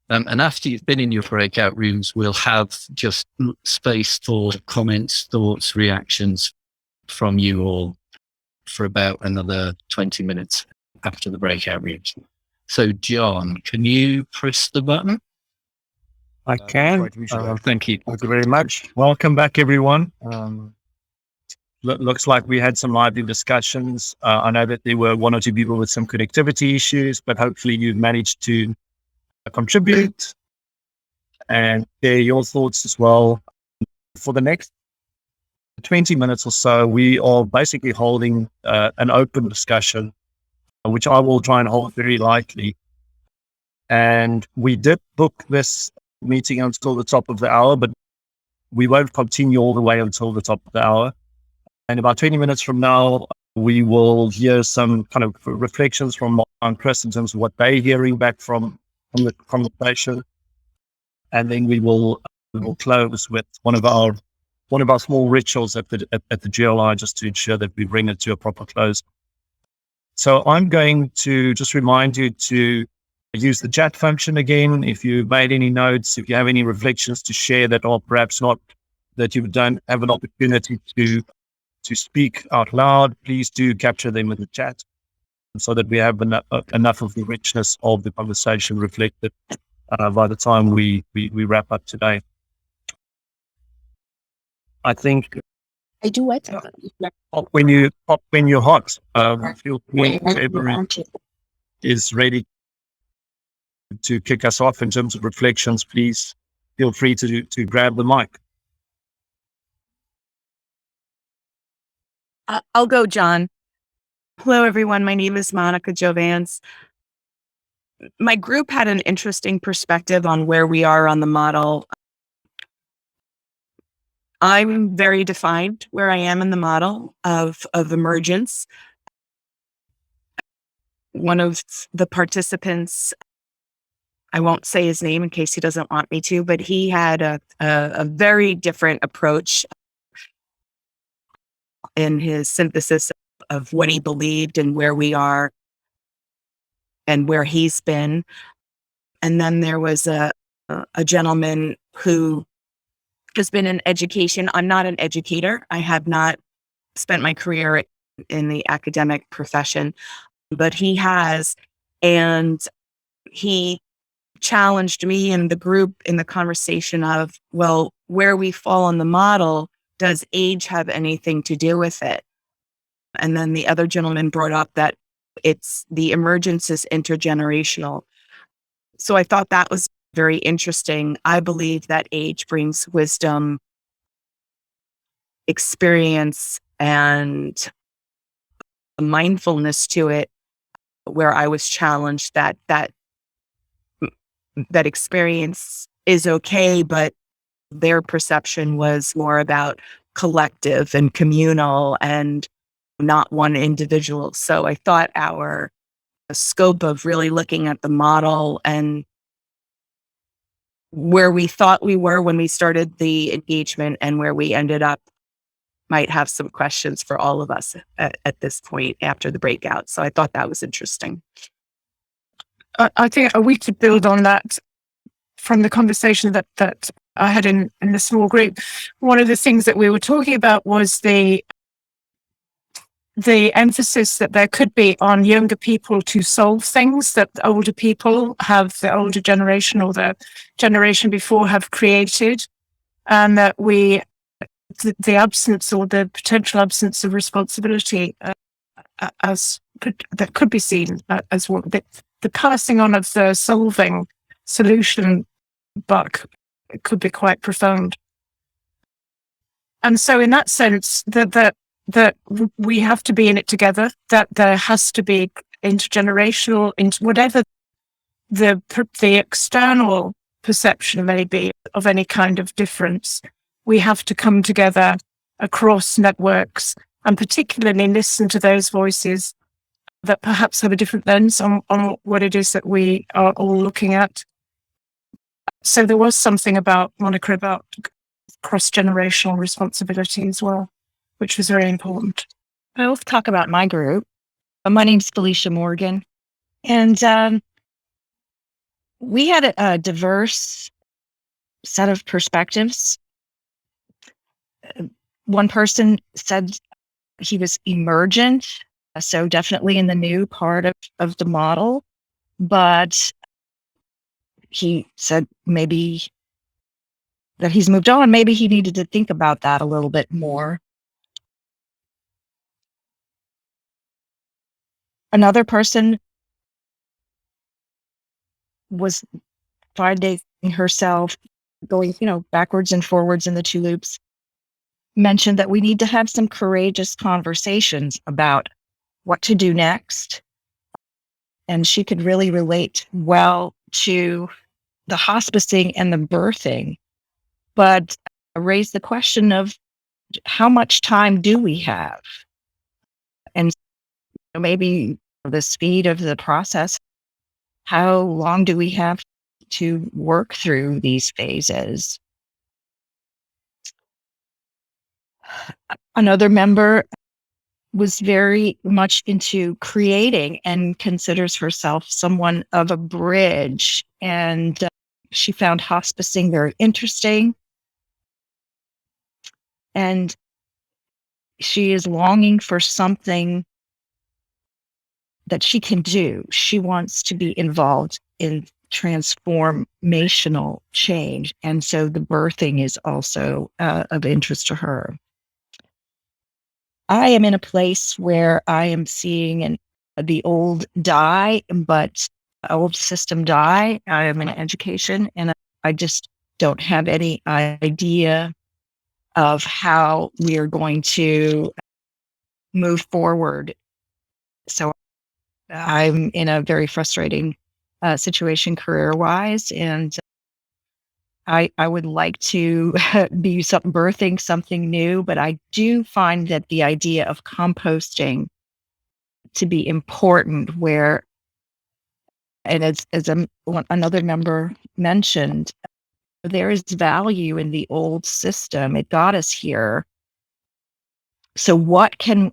And after you've been in your breakout rooms, we'll have just space for comments, thoughts, reactions from you all for about another 20 minutes after the breakout rooms. So, John, can you press the button? I can. Thank you. Thank you very much. Welcome back, everyone. Looks like we had some lively discussions. I know that there were 1 or 2 people with some connectivity issues, but hopefully you've managed to contribute and share your thoughts as well. For the next 20 minutes or so, we are basically holding an open discussion, which I will try and hold very lightly. And we did book this meeting until the top of the hour, but we won't continue all the way until the top of the hour. And about 20 minutes from now, we will hear some kind of reflections from Lana and Chris in terms of what they're hearing back from the conversation. And then we will close with one of our one of our small rituals at the GRLI, just to ensure that we bring it to a proper close. So I'm going to just remind you to use the chat function again. If you made any notes, if you have any reflections to share that are perhaps not, that you don't have an opportunity to speak out loud, please do capture them in the chat so that we have enough of the richness of the conversation reflected by the time we wrap up today. I think I do what? pop when you're hot. Feel free, whoever is ready to kick us off in terms of reflections, please feel free to grab the mic. I'll go, John. Hello, everyone. My name is Monica Jovans. My group had an interesting perspective on where we are on the model. I'm very defined where I am in the model of emergence. One of the participants, I won't say his name in case he doesn't want me to, but he had a very different approach in his synthesis of what he believed and where we are and where he's been. And then there was a gentleman who has been in education. I'm not an educator. I have not spent my career in the academic profession, but he has. And he challenged me and the group in the conversation of, well, where we fall on the model, does age have anything to do with it? And then the other gentleman brought up that it's the emergence is intergenerational. So I thought that was very interesting. I believe that age brings wisdom, experience, and mindfulness to it, where I was challenged that experience is okay, but their perception was more about collective and communal and not one individual. So I thought our scope of really looking at the model and where we thought we were when we started the engagement and where we ended up might have some questions for all of us at this point after the breakout. So I thought that was interesting. I think we could build on that from the conversation that I had in the small group. One of the things that we were talking about was the emphasis that there could be on younger people to solve things that older people have, the older generation or the generation before have created, and that the absence or the potential absence of responsibility that could be seen as one, the passing on of the solving solution buck could be quite profound. And so in that sense, that we have to be in it together, that there has to be intergenerational, whatever the external perception may be of any kind of difference, we have to come together across networks and particularly listen to those voices that perhaps have a different lens on what it is that we are all looking at. So there was something about, Monica, about cross-generational responsibility as well, which was very important. I'll talk about my group. My name's Felicia Morgan, and we had a diverse set of perspectives. One person said he was emergent, so definitely in the new part of the model, but he said maybe that he's moved on. Maybe he needed to think about that a little bit more. Another person was finding herself going, backwards and forwards in the two loops, mentioned that we need to have some courageous conversations about what to do next. And she could really relate well to the hospicing and the birthing, but raised the question of how much time do we have? And maybe the speed of the process, how long do we have to work through these phases? Another member was very much into creating and considers herself someone of a bridge. And she found hospicing very interesting. And she is longing for something that she can do. She wants to be involved in transformational change. And so the birthing is also of interest to her. I am in a place where I am seeing the old die, but old system die. I am in education, and I just don't have any idea of how we are going to move forward. So I'm in a very frustrating situation career-wise, and I would like to be birthing something new, but I do find that the idea of composting to be important where, and as another member mentioned, there is value in the old system. It got us here. So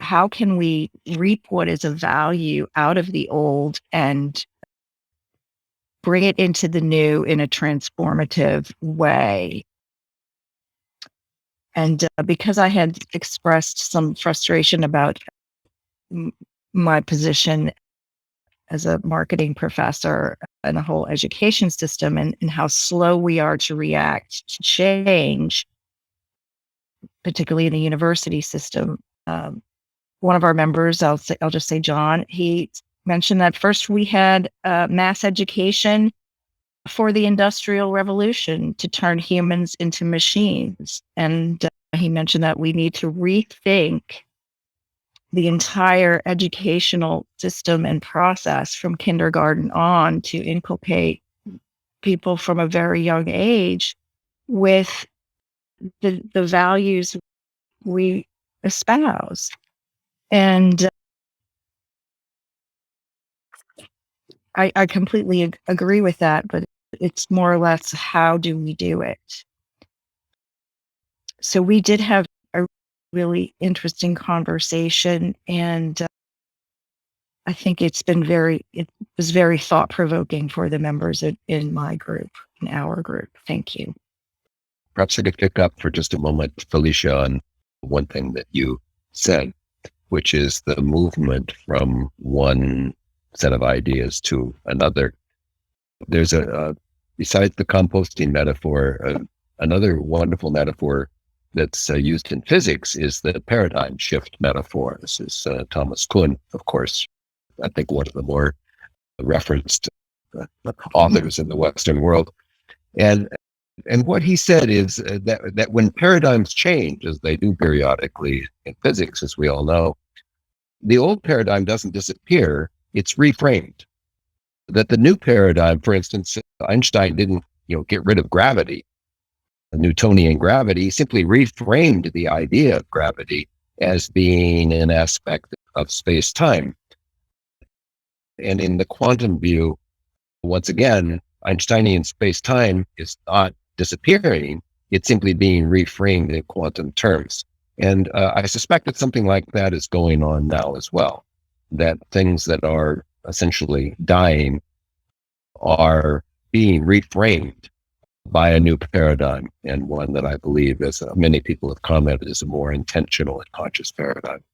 how can we reap what is of value out of the old and bring it into the new in a transformative way? And because I had expressed some frustration about my position as a marketing professor in the whole education system and how slow we are to react to change, particularly in the university system. One of our members, I'll just say John, he mentioned that first we had mass education for the Industrial Revolution to turn humans into machines. And he mentioned that we need to rethink the entire educational system and process from kindergarten on to inculcate people from a very young age with the values we espouse. And I completely agree with that, but it's more or less, how do we do it? So we did have a really interesting conversation, and I think it was very thought-provoking for the members in my group, in our group. Thank you. Perhaps I could pick up for just a moment, Felicia, on one thing that you said, which is the movement from one set of ideas to another. There's besides the composting metaphor, another wonderful metaphor that's used in physics is the paradigm shift metaphor. This is Thomas Kuhn, of course, I think one of the more referenced authors in the Western world. And what he said is that when paradigms change, as they do periodically in physics, as we all know, the old paradigm doesn't disappear, it's reframed. That the new paradigm, for instance, Einstein didn't get rid of gravity, Newtonian gravity, he simply reframed the idea of gravity as being an aspect of space-time. And in the quantum view, once again, Einsteinian space-time is not disappearing, it's simply being reframed in quantum terms. And I suspect that something like that is going on now as well, that things that are essentially dying are being reframed by a new paradigm, and one that I believe, as many people have commented, is a more intentional and conscious paradigm.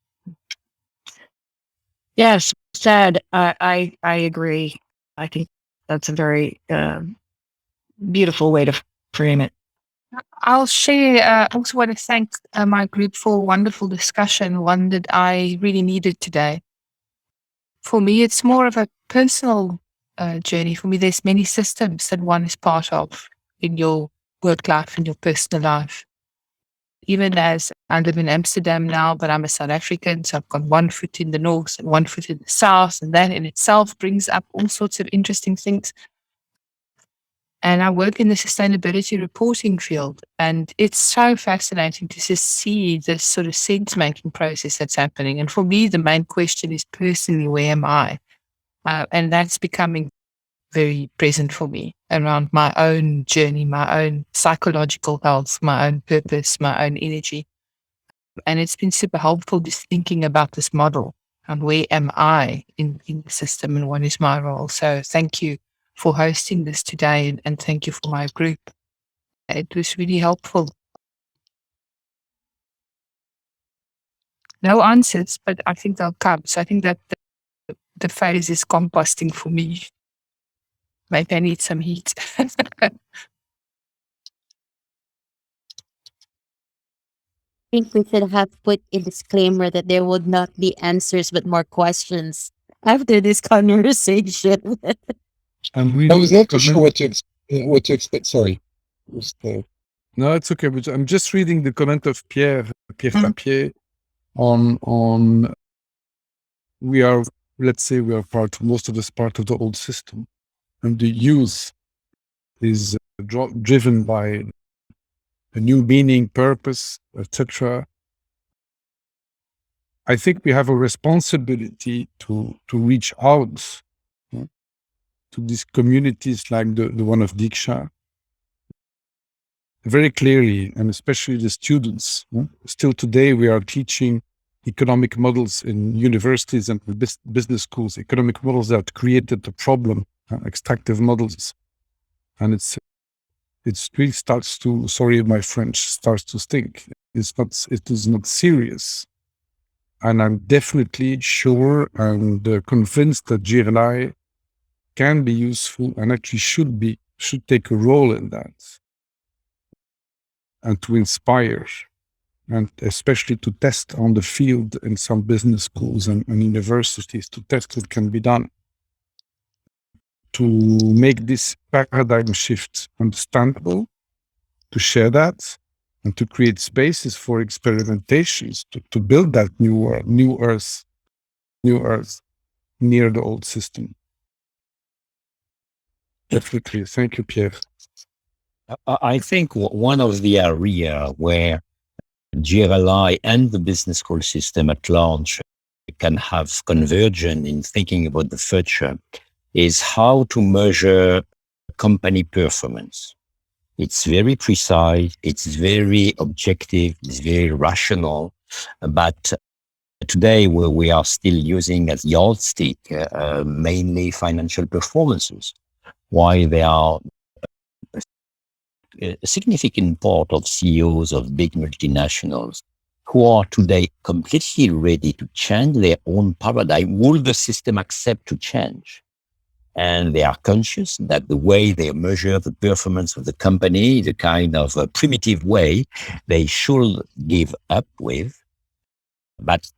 Yes, said. I agree. I think that's a very beautiful way to frame it. I'll share. I also want to thank my group for a wonderful discussion, one that I really needed today. For me, it's more of a personal journey. For me, there's many systems that one is part of in your work life and your personal life. Even as I live in Amsterdam now, but I'm a South African, so I've got one foot in the north and one foot in the south, and that in itself brings up all sorts of interesting things. And I work in the sustainability reporting field, and it's so fascinating to just see this sort of sense-making process that's happening. And for me, the main question is personally, where am I? And that's becoming very present for me around my own journey, my own psychological health, my own purpose, my own energy. And it's been super helpful just thinking about this model and where am I in the system and what is my role. So thank you for hosting this today and thank you for my group. It was really helpful. No answers, but I think they'll come. So I think that the phase is composting for me. Maybe I need some heat. I think we should have put a disclaimer that there would not be answers but more questions after this conversation. I I was not too sure what to expect. Sorry. No, it's okay. But I'm just reading the comment of Pierre Papier on we are, let's say we are most of us part of the old system, and the youth is driven by a new meaning, purpose, etc. I think we have a responsibility to reach out to these communities like the one of Diksha very clearly, and especially the students. Still today, we are teaching economic models in universities and business schools, economic models that created the problem, extractive models. And it really starts to, sorry, my French, starts to stink. It is not serious. And I'm definitely sure and convinced that GRLI can be useful and actually should take a role in that. And to inspire, and especially to test on the field in some business schools and universities, to test what can be done to make this paradigm shift understandable, to share that, and to create spaces for experimentations to build that new world, new earth near the old system. Definitely. Thank you, Pierre. I think one of the areas where GRLI and the business school system at large can have convergence in thinking about the future is how to measure company performance. It's very precise, it's very objective, it's very rational, but today we are still using as yardstick mainly financial performances. Why they are a significant part of CEOs of big multinationals who are today completely ready to change their own paradigm. Will the system accept to change? And they are conscious that the way they measure the performance of the company is a kind of a primitive way they should give up with, but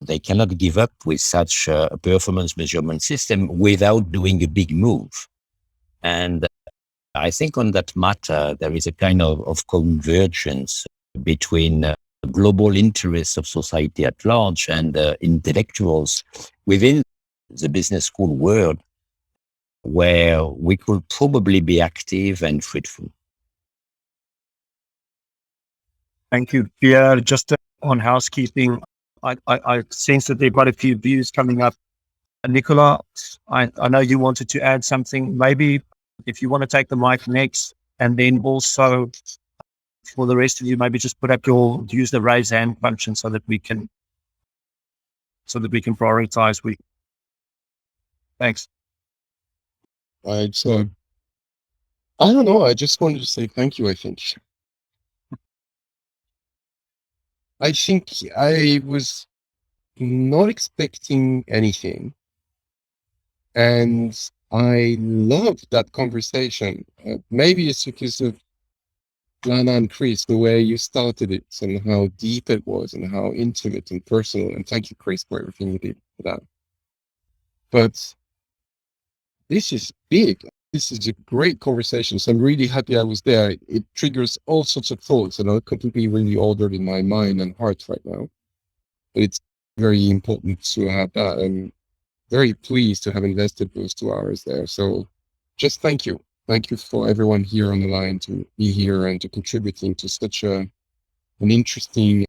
they cannot give up with such a performance measurement system without doing a big move. And I think on that matter, there is a kind of convergence between global interests of society at large and intellectuals within the business school world, where we could probably be active and fruitful. Thank you, Pierre. Just on housekeeping, I sense that there are quite a few views coming up. Nicola, I know you wanted to add something. Maybe if you want to take the mic next, and then also for the rest of you, maybe just use the raise hand function so that we can prioritize. Thanks. Right. So I don't know. I just wanted to say thank you. I think I was not expecting anything, and I loved that conversation. Maybe it's because of Lana and Chris, the way you started it and how deep it was and how intimate and personal. And thank you, Chris, for everything you did for that. But this is big. This is a great conversation. So I'm really happy I was there. It triggers all sorts of thoughts and I'm completely really ordered in my mind and heart right now. But it's very important to have that. I'm very pleased to have invested those 2 hours there. So just thank you. Thank you for everyone here on the line to be here and to contributing to such an interesting,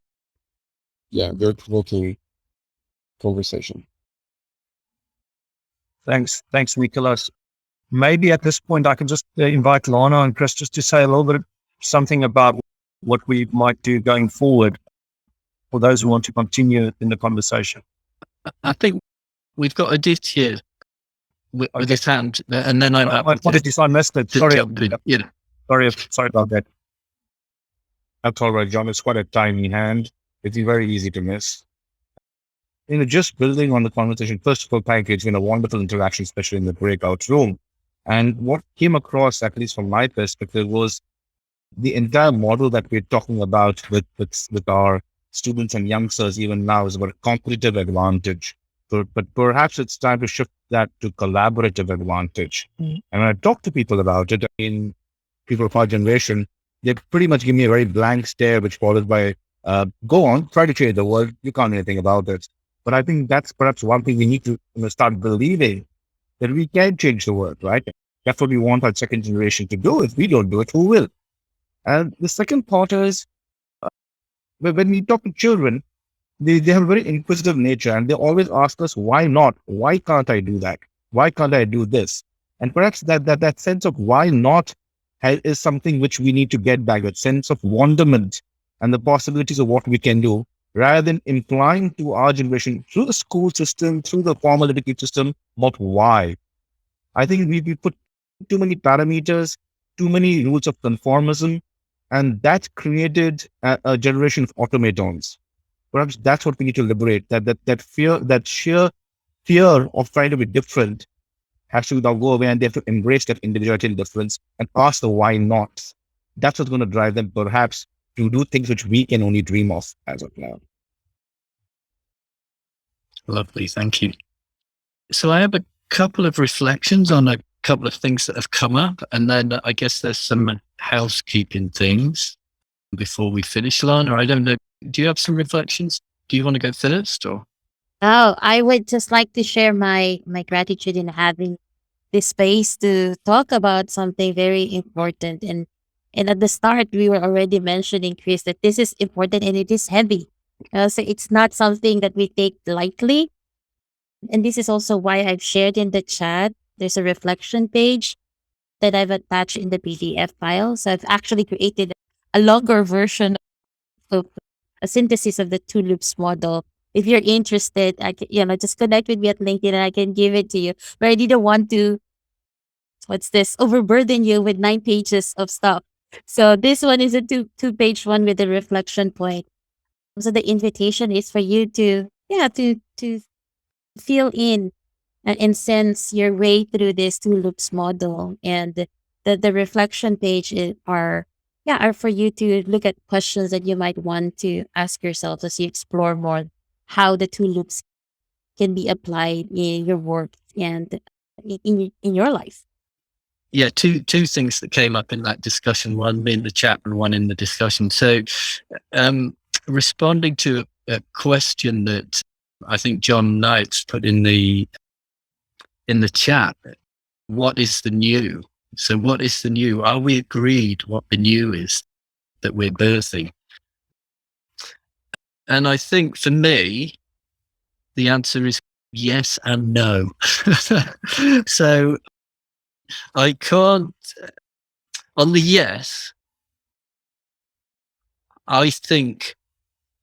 very provoking conversation. Thanks, Nicholas. Maybe at this point, I can just invite Lana and Chris just to say a little bit something about what we might do going forward. for those who want to continue in the conversation. I think we've got Aditya with his hand, and then I'm happy apologies, I missed it. to Sorry, jump in. You know, sorry about that. That's all right, John. It's quite a tiny hand. It's very easy to miss. Just building on the conversation, first of all, thank you. It's been a wonderful interaction, especially in the breakout room. And what came across, at least from my perspective, was the entire model that we're talking about with our students and youngsters even now is about a competitive advantage. But perhaps it's time to shift that to collaborative advantage. And when I talk to people about it, in people of our generation, they pretty much give me a very blank stare, which followed by, go on, try to change the world. You can't do anything about it. But I think that's perhaps one thing we need to start believing, that we can change the world, right? That's what we want our second generation to do. If we don't do it, who will? And the second part is, when we talk to children, they have a very inquisitive nature, and they always ask us, why not? Why can't I do that? Why can't I do this? And perhaps that sense of why not is something which we need to get back, that sense of wonderment and the possibilities of what we can do, rather than implying to our generation through the school system, through the formal education system, but why. I think we put too many parameters, too many rules of conformism, and that created a generation of automatons. Perhaps that's what we need to liberate, that fear, that sheer fear of trying to be different has to now go away, and they have to embrace that individuality and difference and ask the why not. That's what's going to drive them perhaps to do things which we can only dream of as of now. lovely, thank you. So I have a couple of reflections on a couple of things that have come up, and then I guess there's some housekeeping things before we finish. Lana, I don't know, do you have some reflections? Do you want to go first, or? Oh, I would just like to share my gratitude in having this space to talk about something very important. And at the start, we were already mentioning, Chris, that this is important and it is heavy. So it's not something that we take lightly. And this is also why I've shared in the chat. There's a reflection page that I've attached in the PDF file. So I've actually created a longer version of a synthesis of the two loops model. If you're interested, just connect with me at LinkedIn and I can give it to you. But I didn't want to, overburden you with 9 pages of stuff. So this one is a two-page one with a reflection point. So the invitation is for you to feel in and sense your way through this two loops model. And the reflection page are for you to look at questions that you might want to ask yourself as you explore more how the two loops can be applied in your work and in your life. Yeah, two things that came up in that discussion, one in the chat and one in the discussion. So responding to a question that I think John Knight's put in the chat, what is the new? So what is the new? Are we agreed what the new is that we're birthing? And I think for me, the answer is yes and no. So I can't, on the yes, I think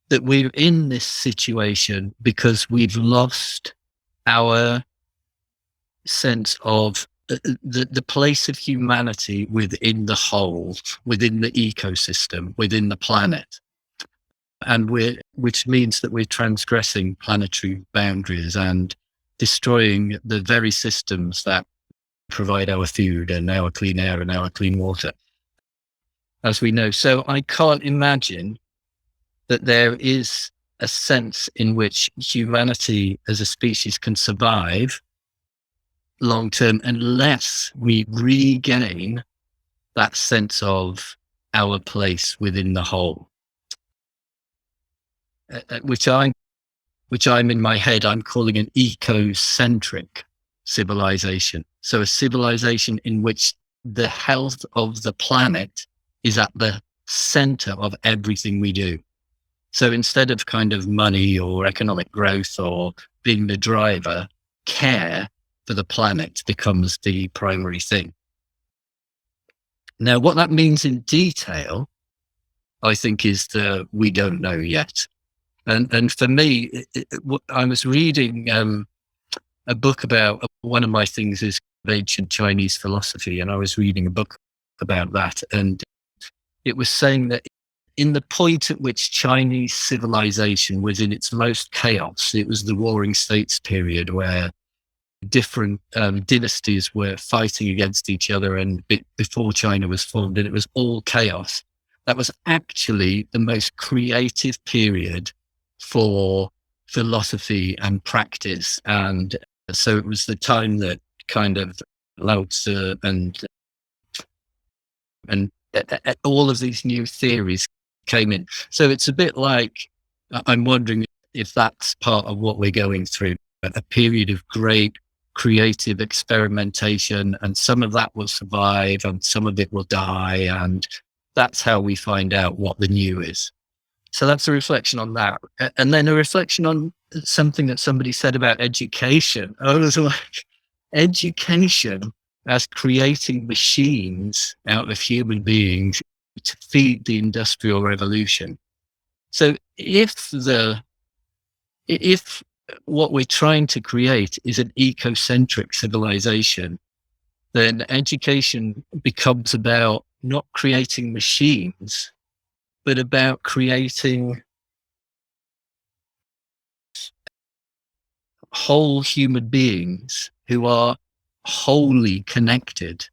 that we're in this situation because we've lost our sense of the place of humanity within the whole, within the ecosystem, within the planet. And which means that we're transgressing planetary boundaries and destroying the very systems that provide our food and our clean air and our clean water, as we know. So I can't imagine that there is a sense in which humanity as a species can survive long term unless we regain that sense of our place within the whole. Which I'm in my head, I'm calling an ecocentric civilization. So a civilization in which the health of the planet is at the center of everything we do. So instead of kind of money or economic growth or being the driver, care for the planet becomes the primary thing. Now, what that means in detail, I think, is we don't know yet. And for me, I was reading a book about one of my things is ancient Chinese philosophy, and I was reading a book about that, and it was saying that in the point at which Chinese civilization was in its most chaos, it was the Warring States period where different dynasties were fighting against each other, and before China was formed, and it was all chaos. That was actually the most creative period for philosophy and practice. And so it was the time that kind of Lao Tzu and all of these new theories came in. So it's a bit like, I'm wondering if that's part of what we're going through, a period of great creative experimentation, and some of that will survive and some of it will die, and that's how we find out what the new is. So that's a reflection on that. And then a reflection on something that somebody said about education. I was like, education as creating machines out of human beings to feed the Industrial Revolution. So if what we're trying to create is an ecocentric civilization, then education becomes about not creating machines, but about creating whole human beings who are wholly connected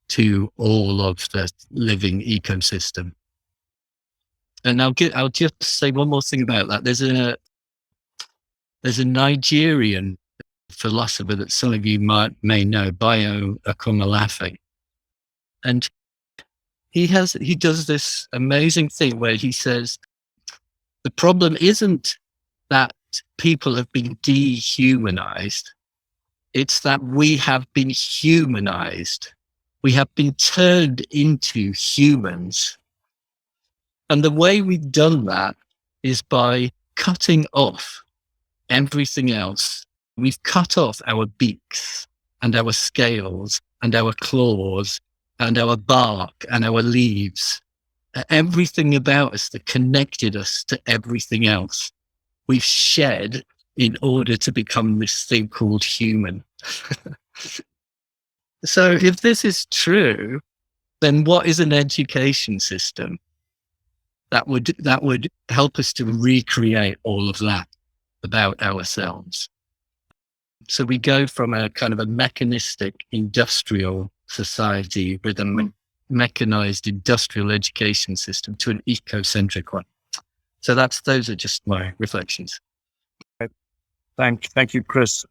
to all of the living ecosystem. And I'll just say one more thing about that. There's a Nigerian philosopher that some of you may know, Bayo Akomolafe, and he does this amazing thing where he says the problem isn't that people have been dehumanized, it's that we have been humanized. We have been turned into humans. And the way we've done that is by cutting off everything else. We've cut off our beaks and our scales and our claws and our bark and our leaves. Everything about us that connected us to everything else, we've shed in order to become this thing called human. So if this is true, then what is an education system that would help us to recreate all of that about ourselves? So we go from a kind of a mechanistic industrial society with a mechanized industrial education system to an ecocentric one. So those are just my reflections. Thank you, Chris.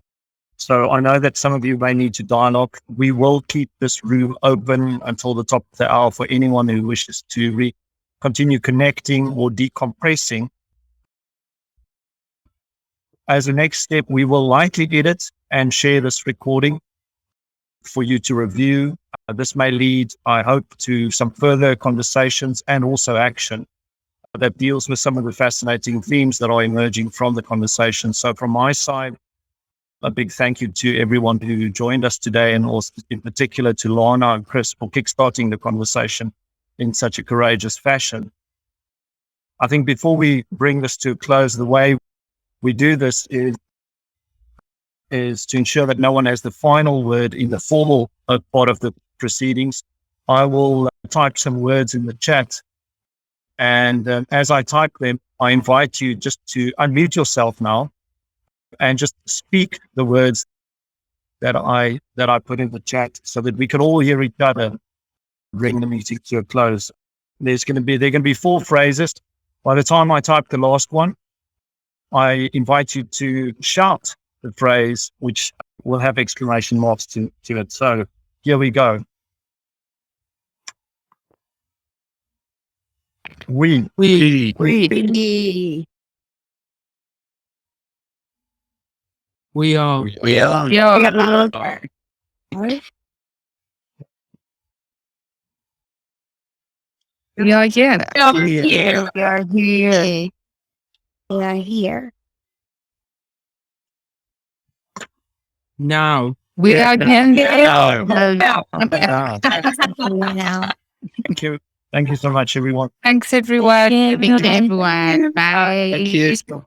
So I know that some of you may need to dialogue. We will keep this room open until the top of the hour for anyone who wishes to continue connecting or decompressing. As a next step, we will likely edit and share this recording for you to review. This may lead, I hope, to some further conversations and also action that deals with some of the fascinating themes that are emerging from the conversation. So from my side, a big thank you to everyone who joined us today, and also in particular to Lana and Chris for kickstarting the conversation in such a courageous fashion. I think before we bring this to a close, the way we do this is to ensure that no one has the final word in the formal part of the proceedings. I will type some words in the chat, and as I type them, I invite you just to unmute yourself now and just speak the words that I put in the chat, so that we can all hear each other bring the meeting to a close. There are going to be 4 phrases. By the time I type the last one, I invite you to shout the phrase, which will have exclamation marks to it. So here we go. We are. Yeah, again. We are here. We are here. Now. We are again. Now. Thank you. Thank you so much, everyone. Thanks, everyone. Thank you, Thank you, everyone. Bye. Thank you.